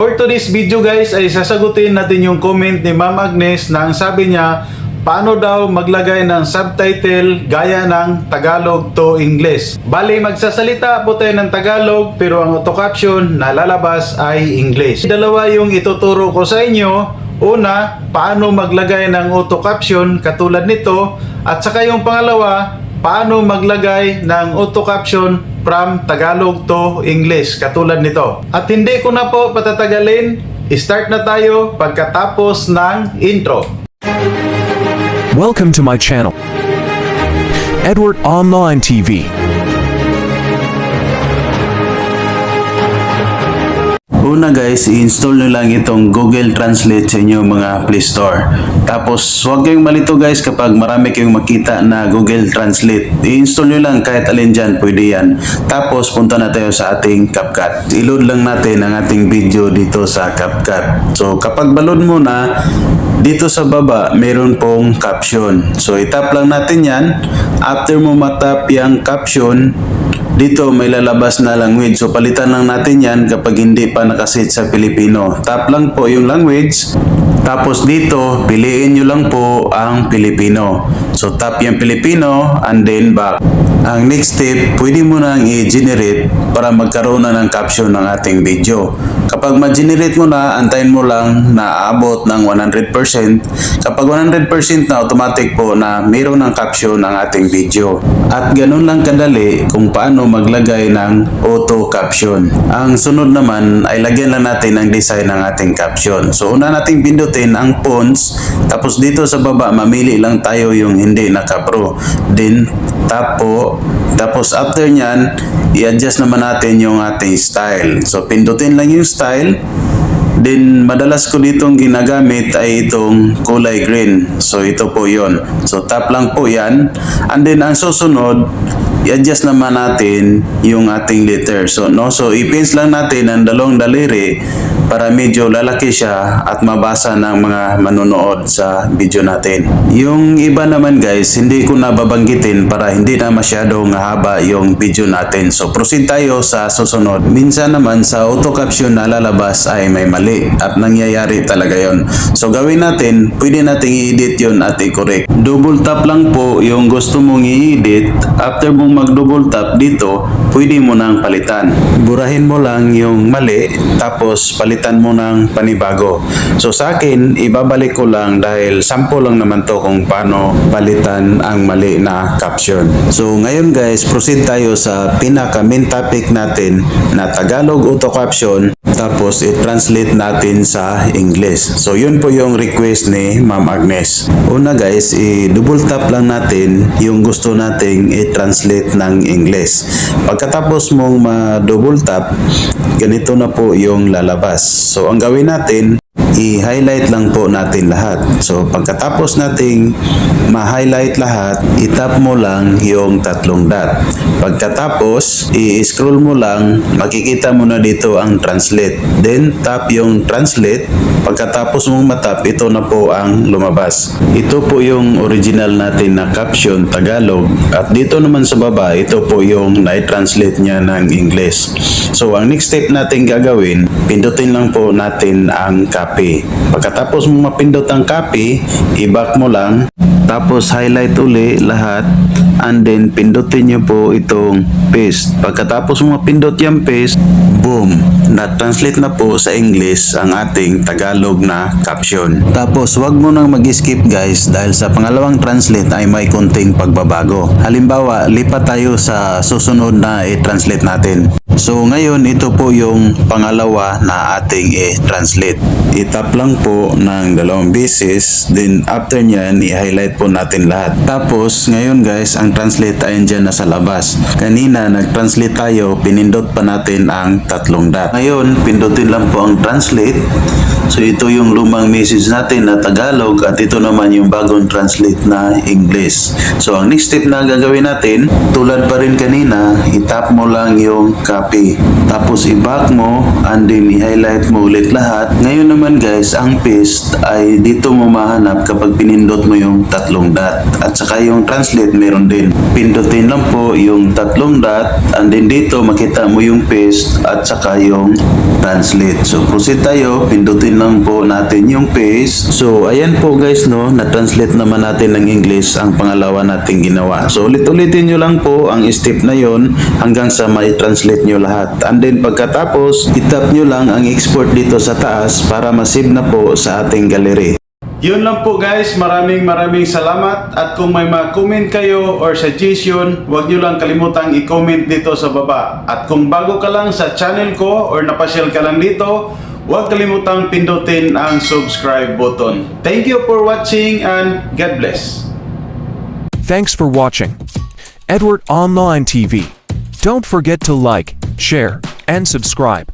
For today's video guys ay sasagutin natin yung comment ni Ma'am Agnes na ang sabi niya paano daw maglagay ng subtitle gaya ng Tagalog to English. Bali magsasalita po tayo ng Tagalog pero ang auto caption na lalabas ay English. Dalawa yung ituturo ko sa inyo. Una, paano maglagay ng auto caption katulad nito at saka yung pangalawa, paano maglagay ng auto caption from Tagalog to English katulad nito. At hindi ko na po patatagalin, start na tayo pagkatapos ng intro. Welcome to my channel, Edward Online TV. Una guys, i-install nyo lang itong Google Translate sa inyong mga Play Store. Tapos huwag kayong malito guys kapag marami kayong makita na Google Translate. I-install nyo lang kahit alin dyan, pwede yan. Tapos punta na tayo sa ating CapCut. I-load lang natin ang ating video dito sa CapCut. So kapag balod mo na, dito sa baba meron pong caption. So itap lang natin yan. After mo matap yung caption, dito may lalabas na language. So palitan lang natin yan kapag hindi pa nakaset sa Filipino. Tap lang po yung language. Tapos dito, piliin nyo lang po ang Filipino. So tap yung Filipino and then back. Ang next step, pwede mo nang i-generate para magkaroon na ng caption ng ating video. Kapag ma-generate mo na, antayin mo lang na aabot ng 100%. Kapag 100% na, automatic po na mayroon ng caption ng ating video. At ganun lang kadali kung paano maglagay ng auto caption. Ang sunod naman ay lagyan lang natin ng design ng ating caption. So una nating pindutin ang fonts, tapos dito sa baba mamili lang tayo yung hindi naka-pro. Then tap po. Tapos after nyan, i-adjust naman natin yung ating style. So pindutin lang yung style. Then madalas ko ditong ginagamit ay itong kulay green. So ito po yon. So tap lang po yan. And then ang susunod, i-adjust naman natin yung ating letter. So i-pinch lang natin ang dalawang daliri para medyo lalaki siya at mabasa ng mga manonood sa video natin. Yung iba naman guys, hindi ko na babanggitin para hindi na masyadong haba yung video natin. So proceed tayo sa susunod. Minsan naman sa auto caption na lalabas ay may mali at nangyayari talaga yon. So gawin natin, pwede nating i-edit yon at i-correct. Double tap lang po yung gusto mong i-edit. After mong mag-double tap dito, pwede mo nang palitan. Burahin mo lang yung mali tapos palitan mo ng panibago. So sa akin, ibabalik ko lang dahil sample lang naman to kung paano palitan ang mali na caption. So ngayon guys, proceed tayo sa pinaka main topic natin na Tagalog auto caption, tapos i-translate natin sa English. So yun po yung request ni Ma'am Agnes. Una guys, i-double tap lang natin yung gusto nating i-translate ng English. Pagkatapos mong ma-double tap, ganito na po yung lalabas. So ang gawin natin, i-highlight lang po natin lahat. So pagkatapos nating ma-highlight lahat, itap mo lang yung tatlong dot. Pagkatapos, i-scroll mo lang, makikita mo na dito ang translate. Then tap yung translate. Pagkatapos mong matap, ito na po ang lumabas. Ito po yung original natin na caption Tagalog. At dito naman sa baba, ito po yung na-translate niya ng English. So ang next step natin gagawin, pindutin lang po natin ang copy. Pagkatapos mo mapindot ang copy, i-back mo lang. Tapos highlight uli lahat and then pindutin nyo po itong paste. Pagkatapos mo mapindot yung paste, boom! Na-translate na po sa English ang ating Tagalog na caption. Tapos wag mo nang mag-skip guys dahil sa pangalawang translate ay may konting pagbabago. Halimbawa, lipat tayo sa susunod na i-translate natin. So ngayon ito po yung pangalawa na ating i-translate. I-tap lang po ng dalawang beses, then after nyan i-highlight po natin lahat. Tapos ngayon guys, ang translate ay dyan na sa labas. Kanina nag-translate tayo, pinindot pa natin ang tatlong dot. Ngayon pindutin lang po ang translate, So ito yung lumang message natin na Tagalog at ito naman yung bagong translate na English. So ang next step na gagawin natin, tulad pa rin kanina, itap mo lang yung copy. Tapos i-back mo and then i-highlight mo ulit lahat. Ngayon naman guys, ang paste ay dito mo mahanap kapag pinindot mo yung tatlong dot. At saka yung translate meron din. Pindutin lang po yung tatlong dot and then dito makita mo yung paste at saka yung translate. So proceed tayo, pindutin lang po natin yung paste. So ayan po guys no, na-translate naman natin ng English ang pangalawa nating ginawa. So ulit-ulitin nyo lang po ang step na yon hanggang sa mai-translate nyo lahat. And then pagkatapos, itap nyo lang ang export dito sa taas para masave na po sa ating gallery. Yun lang po guys, maraming salamat at kung may mga comment kayo or suggestion, huwag nyo lang kalimutang i-comment dito sa baba. At kung bago ka lang sa channel ko or napasyal ka lang dito, huwag kalimutang pindutin ang subscribe button. Thank you for watching and God bless. Thanks for watching Edward Online TV. Don't forget to like, share, and subscribe.